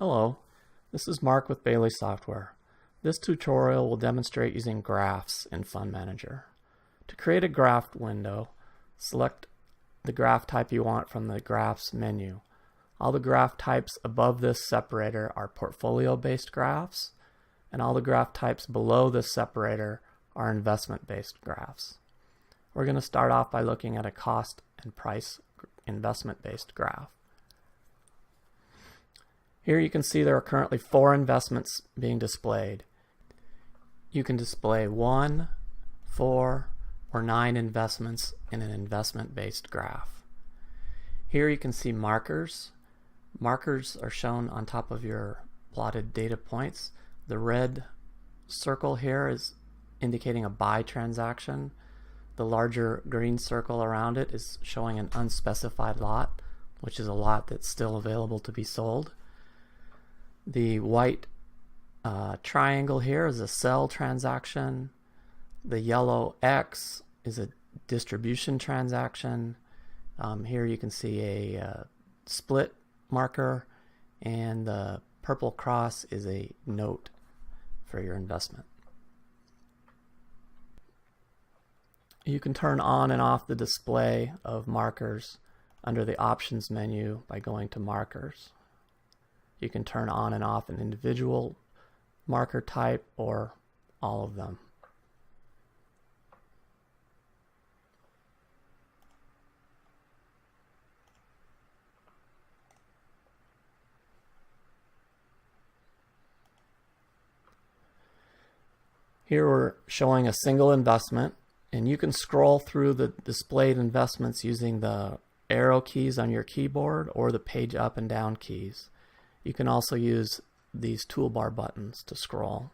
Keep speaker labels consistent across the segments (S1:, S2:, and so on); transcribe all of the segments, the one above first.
S1: Hello, this is Mark with Bailey Software. This tutorial will demonstrate using graphs in Fund Manager. To create a graph window, select the graph type you want from the Graphs menu. All the graph types above this separator are portfolio-based graphs, and all the graph types below this separator are investment-based graphs. We're going to start off by looking at a cost and price investment-based graph. Here you can see there are currently 4 investments being displayed. You can display 1, 4, or 9 investments in an investment-based graph. Here you can see markers. Markers are shown on top of your plotted data points. The red circle here is indicating a buy transaction. The larger green circle around it is showing an unspecified lot, which is a lot that's still available to be sold. The white triangle here is a sell transaction. The yellow X is a distribution transaction. Here you can see a split marker, and the purple cross is a note for your investment. You can turn on and off the display of markers under the Options menu by going to Markers. You can turn on and off an individual marker type or all of them. Here we're showing a single investment, and you can scroll through the displayed investments using the arrow keys on your keyboard or the page up and down keys. You can also use these toolbar buttons to scroll.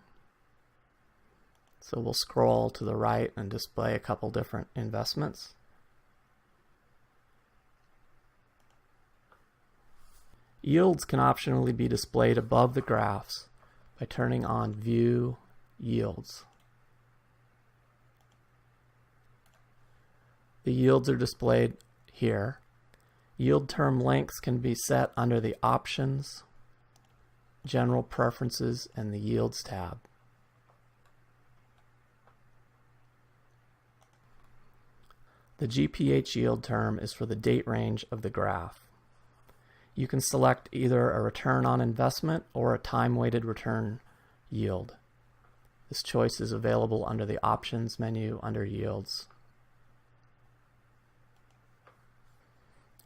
S1: So we'll scroll to the right and display a couple different investments. Yields can optionally be displayed above the graphs by turning on View Yields. The yields are displayed here. Yield term lengths can be set under the Options, General Preferences, and the Yields tab. The GPH yield term is for the date range of the graph. You can select either a return on investment or a time-weighted return yield. This choice is available under the Options menu under Yields.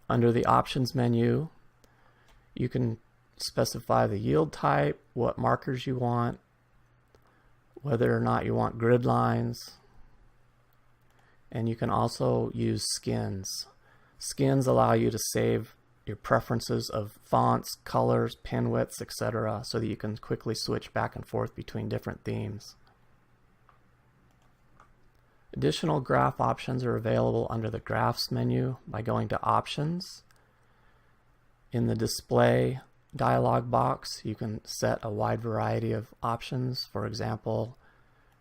S1: Under the Options menu, you can specify the yield type, what markers you want, whether or not you want grid lines, and you can also use skins. Skins allow you to save your preferences of fonts, colors, pen widths, etc., so that you can quickly switch back and forth between different themes. Additional graph options are available under the Graphs menu by going to Options. In the Display dialog box, you can set a wide variety of options. For example,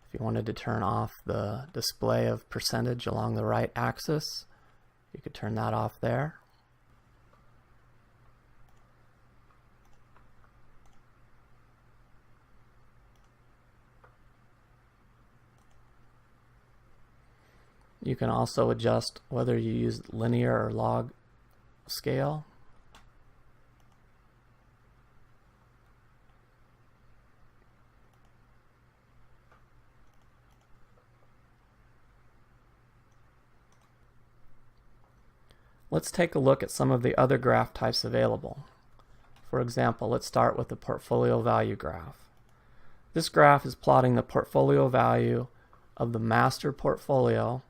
S1: if you wanted to turn off the display of percentage along the right axis, you could turn that off there. You can also adjust whether you use linear or log scale. Let's take a look at some of the other graph types available. For example, let's start with the portfolio value graph. This graph is plotting the portfolio value of the master portfolio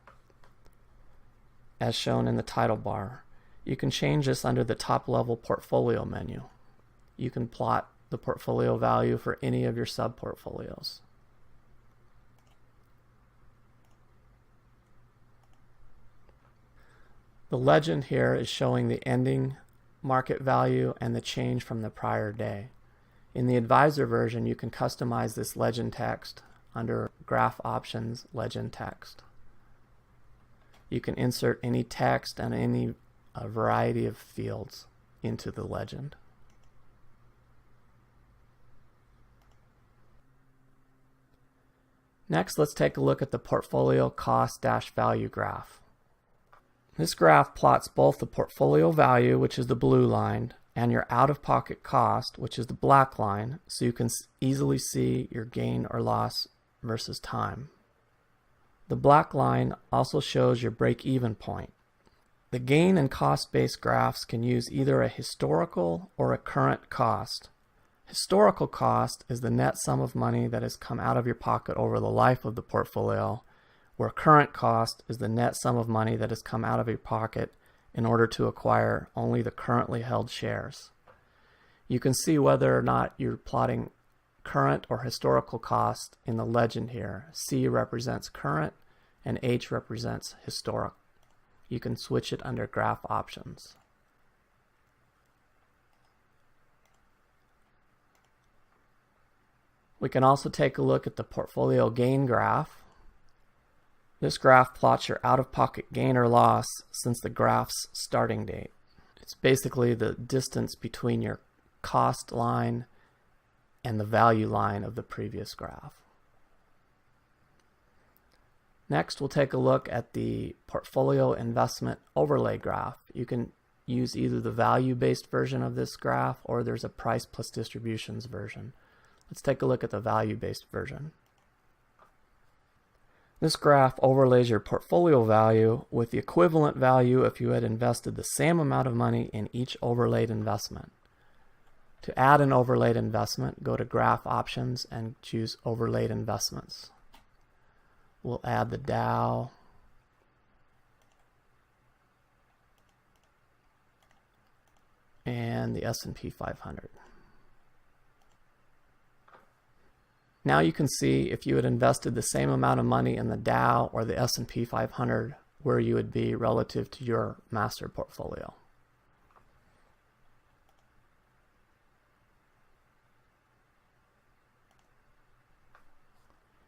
S1: as shown in the title bar. You can change this under the top level portfolio menu. You can plot the portfolio value for any of your sub-portfolios. The legend here is showing the ending market value and the change from the prior day. In the Advisor version, you can customize this legend text under Graph Options, Legend Text. You can insert any text and any variety of fields into the legend. Next, let's take a look at the portfolio cost-value graph. This graph plots both the portfolio value, which is the blue line, and your out-of-pocket cost, which is the black line, so you can easily see your gain or loss versus time. The black line also shows your break-even point. The gain and cost-based graphs can use either a historical or a current cost. Historical cost is the net sum of money that has come out of your pocket over the life of the portfolio, where current cost is the net sum of money that has come out of your pocket in order to acquire only the currently held shares. You can see whether or not you're plotting current or historical cost in the legend here. C represents current and H represents historic. You can switch it under graph options. We can also take a look at the portfolio gain graph. This graph plots your out-of-pocket gain or loss since the graph's starting date. It's basically the distance between your cost line and the value line of the previous graph. Next, we'll take a look at the portfolio investment overlay graph. You can use either the value-based version of this graph or there's a price plus distributions version. Let's take a look at the value-based version. This graph overlays your portfolio value with the equivalent value if you had invested the same amount of money in each overlaid investment. To add an overlaid investment, go to Graph Options and choose Overlaid Investments. We'll add the Dow. And the S&P 500. Now you can see if you had invested the same amount of money in the Dow or the S&P 500 where you would be relative to your master portfolio.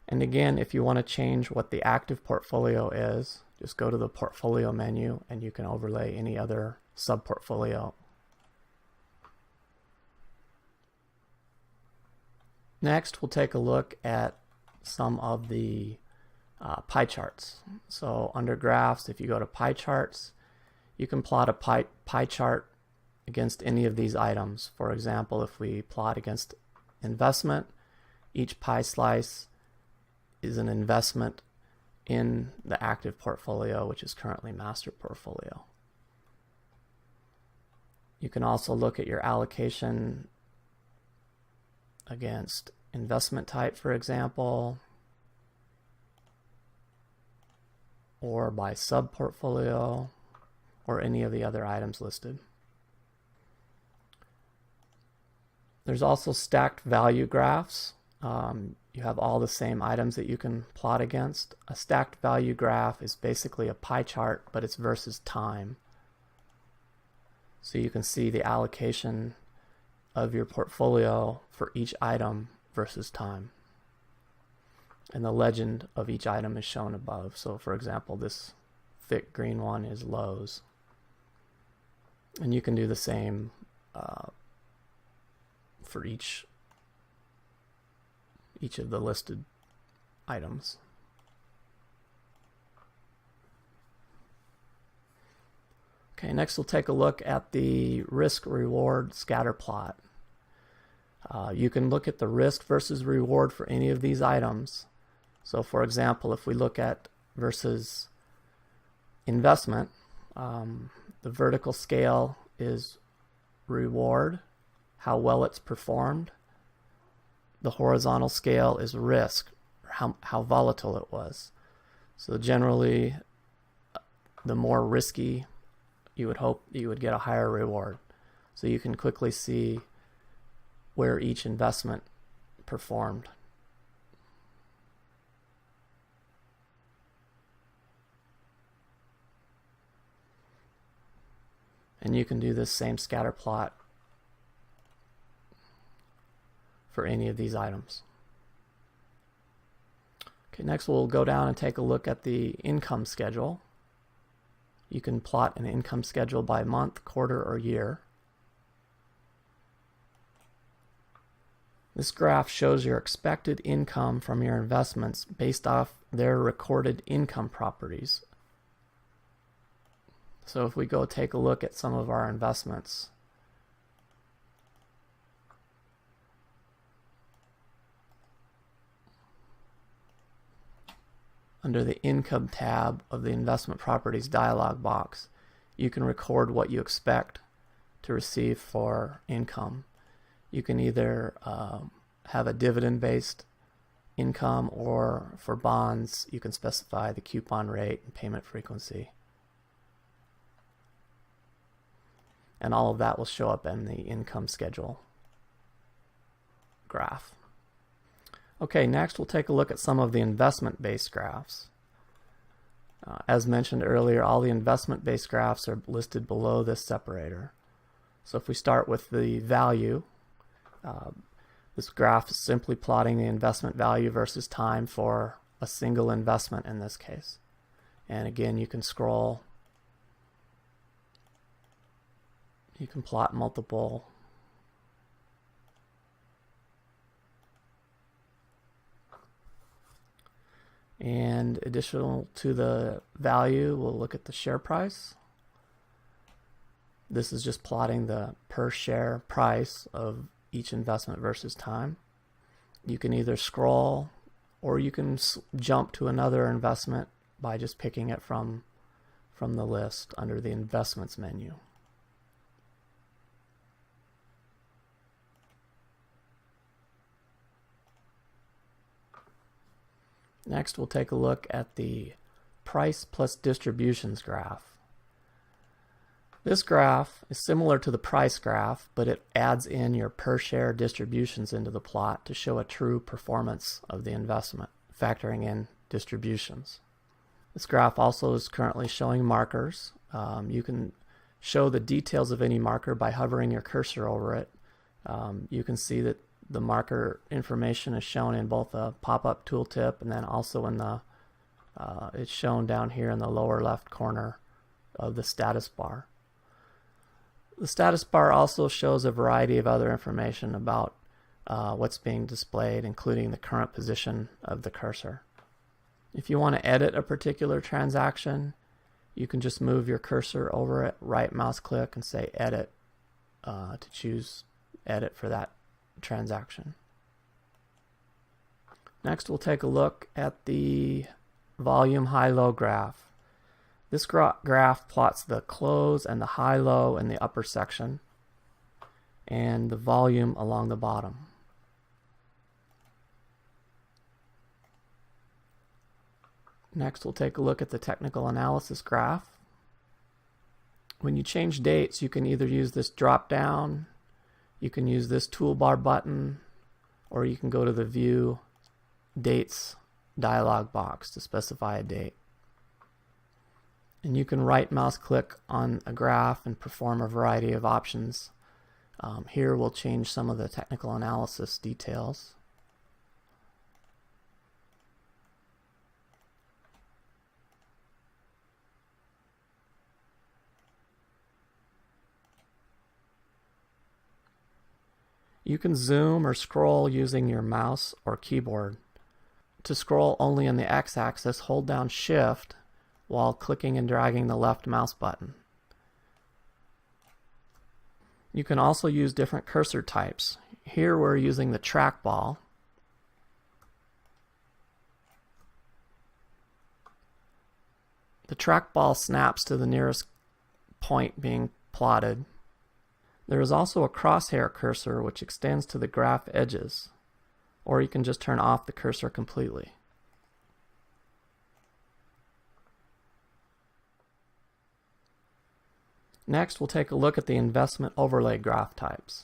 S1: And again, if you want to change what the active portfolio is, just go to the portfolio menu and you can overlay any other sub-portfolio. Next, we'll take a look at some of the pie charts. So under graphs, if you go to pie charts, you can plot a pie chart against any of these items. For example, if we plot against investment, each pie slice is an investment in the active portfolio, which is currently master portfolio. You can also look at your allocation against investment type, for example, or by sub-portfolio, or any of the other items listed. There's also stacked value graphs. You have all the same items that you can plot against. A stacked value graph is basically a pie chart, but it's versus time. So you can see the allocation of your portfolio for each item versus time. And the legend of each item is shown above. So for example, this thick green one is Lowe's. And you can do the same for each of the listed items. Okay, next we'll take a look at the risk-reward scatter plot. You can look at the risk versus reward for any of these items. So for example, if we look at versus investment, the vertical scale is reward, how well it's performed. The horizontal scale is risk, how volatile it was. So generally, the more risky, you would hope you would get a higher reward. So you can quickly see where each investment performed. And you can do this same scatter plot for any of these items. Okay, next we'll go down and take a look at the income schedule. You can plot an income schedule by month, quarter, or year. This graph shows your expected income from your investments based off their recorded income properties. So if we go take a look at some of our investments, under the Income tab of the Investment Properties dialog box, you can record what you expect to receive for income. You can either have a dividend-based income, or for bonds, you can specify the coupon rate and payment frequency. And all of that will show up in the income schedule graph. Okay, next we'll take a look at some of the investment-based graphs. As mentioned earlier, all the investment-based graphs are listed below this separator. So if we start with the value, this graph is simply plotting the investment value versus time for a single investment in this case. And again, you can scroll, you can plot multiple and additional to the value, we'll look at the share price. This is just plotting the per share price of each investment versus time. You can either scroll or you can jump to another investment by just picking it from the list under the investments menu. Next, we'll take a look at the price plus distributions graph. This graph is similar to the price graph, but it adds in your per share distributions into the plot to show a true performance of the investment, factoring in distributions. This graph also is currently showing markers. You can show the details of any marker by hovering your cursor over it. You can see that the marker information is shown in both a pop-up tooltip and then also in the it's shown down here in the lower left corner of the status bar. The status bar also shows a variety of other information about what's being displayed, including the current position of the cursor. If you want to edit a particular transaction, you can just move your cursor over it, right mouse click and say edit to choose edit for that transaction. Next, we'll take a look at the volume high-low graph. This graph plots the close and the high-low in the upper section and the volume along the bottom. Next, we'll take a look at the technical analysis graph. When you change dates, you can either use this drop down, you can use this toolbar button, or you can go to the View Dates dialog box to specify a date. And you can right mouse click on a graph and perform a variety of options. Here we'll change some of the technical analysis details. You can zoom or scroll using your mouse or keyboard. To scroll only in the x-axis, hold down Shift while clicking and dragging the left mouse button. You can also use different cursor types. Here we're using the trackball. The trackball snaps to the nearest point being plotted. There is also a crosshair cursor which extends to the graph edges, or you can just turn off the cursor completely. Next, we'll take a look at the investment overlay graph types.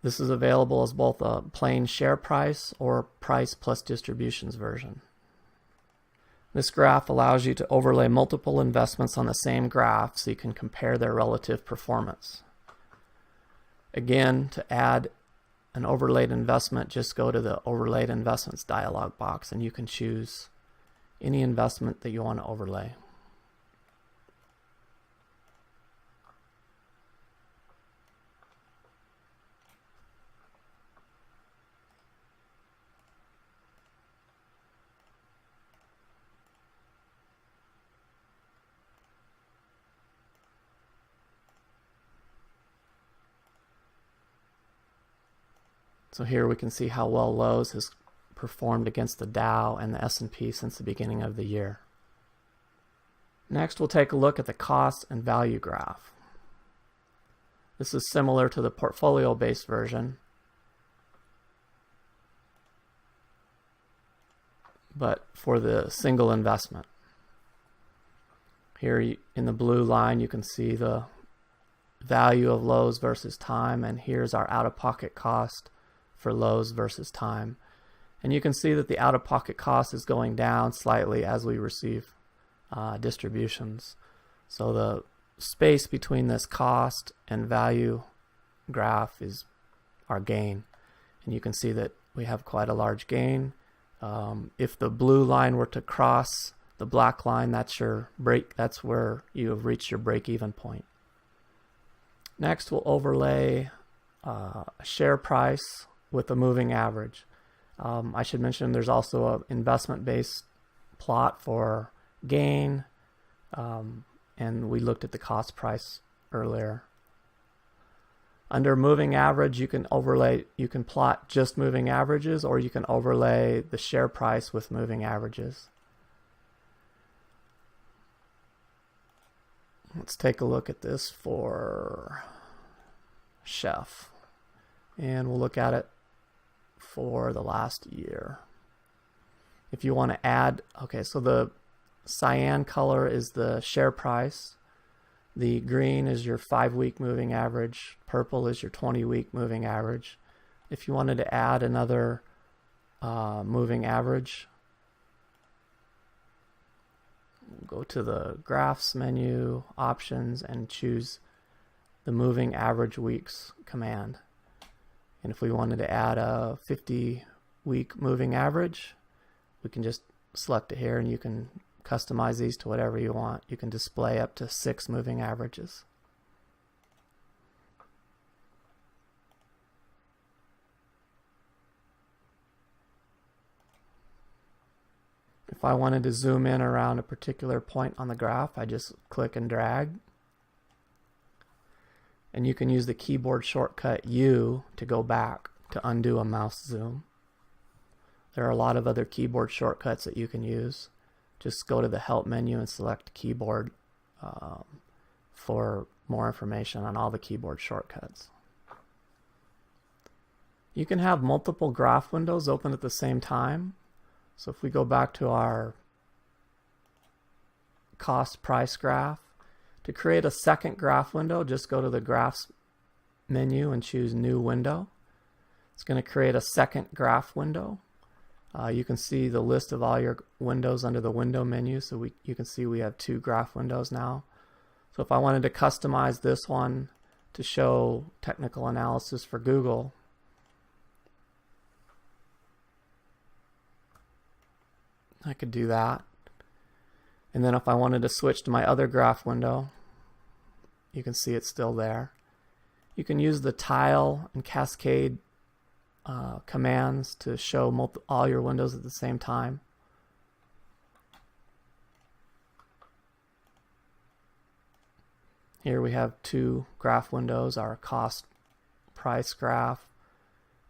S1: This is available as both a plain share price or price plus distributions version. This graph allows you to overlay multiple investments on the same graph so you can compare their relative performance. Again, to add an overlaid investment, just go to the Overlaid Investments dialog box and you can choose any investment that you want to overlay. So here we can see how well Lowe's has performed against the Dow and the S&P since the beginning of the year. Next, we'll take a look at the cost and value graph. This is similar to the portfolio-based version, but for the single investment. Here in the blue line you can see the value of Lowe's versus time, and here's our out-of-pocket cost for Lowe's versus time. And you can see that the out-of-pocket cost is going down slightly as we receive distributions. So the space between this cost and value graph is our gain, and you can see that we have quite a large gain. If the blue line were to cross the black line, that's where you have reached your break-even point. Next, we'll overlay a share price with a moving average. I should mention there's also an investment-based plot for gain, and we looked at the cost price earlier. Under moving average, you can plot just moving averages, or you can overlay the share price with moving averages. Let's take a look at this for Chef, and we'll look at it for the last year. If you want to add, okay, so the cyan color is the share price, the green is your 5-week moving average, purple is your 20-week moving average. If you wanted to add another moving average, go to the graphs menu, options, and choose the moving average weeks command. And if we wanted to add a 50-week moving average, we can just select it here, and you can customize these to whatever you want. You can display up to 6 moving averages. If I wanted to zoom in around a particular point on the graph, I just click and drag. And you can use the keyboard shortcut U to go back to undo a mouse zoom. There are a lot of other keyboard shortcuts that you can use. Just go to the help menu and select keyboard for more information on all the keyboard shortcuts. You can have multiple graph windows open at the same time. So if we go back to our cost price graph, to create a second graph window, just go to the graphs menu and choose new window. It's going to create a second graph window. You can see the list of all your windows under the window menu, so you can see we have 2 graph windows now. So if I wanted to customize this one to show technical analysis for Google, I could do that. And then if I wanted to switch to my other graph window, you can see it's still there. You can use the tile and cascade commands to show all your windows at the same time. Here we have 2 graph windows, our cost price graph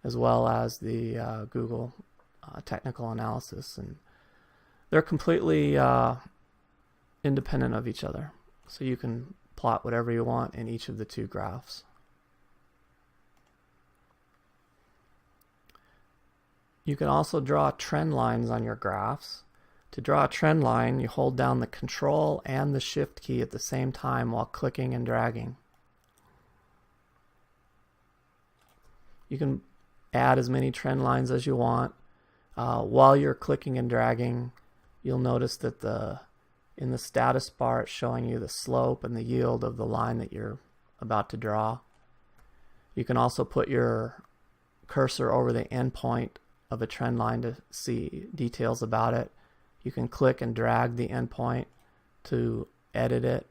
S1: as well as the Google technical analysis, and they're completely independent of each other, so you can plot whatever you want in each of the 2 graphs. You can also draw trend lines on your graphs. To draw a trend line, you hold down the Control and the Shift key at the same time while clicking and dragging. You can add as many trend lines as you want. While you're clicking and dragging, you'll notice that in the status bar it's showing you the slope and the yield of the line that you're about to draw. You can also put your cursor over the endpoint of a trend line to see details about it. You can click and drag the endpoint to edit it.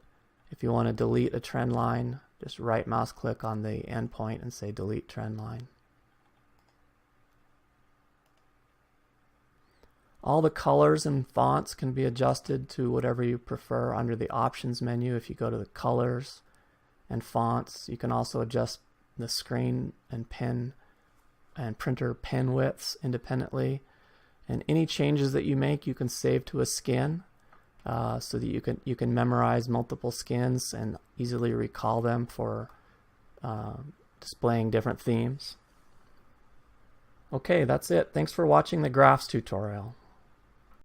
S1: If you want to delete a trend line, just right mouse click on the endpoint and say delete trend line. All the colors and fonts can be adjusted to whatever you prefer under the options menu. If you go to the colors and fonts, you can also adjust the screen and pen and printer pen widths independently. And any changes that you make, you can save to a skin, so that you can memorize multiple skins and easily recall them for displaying different themes. Okay, that's it. Thanks for watching the graphs tutorial.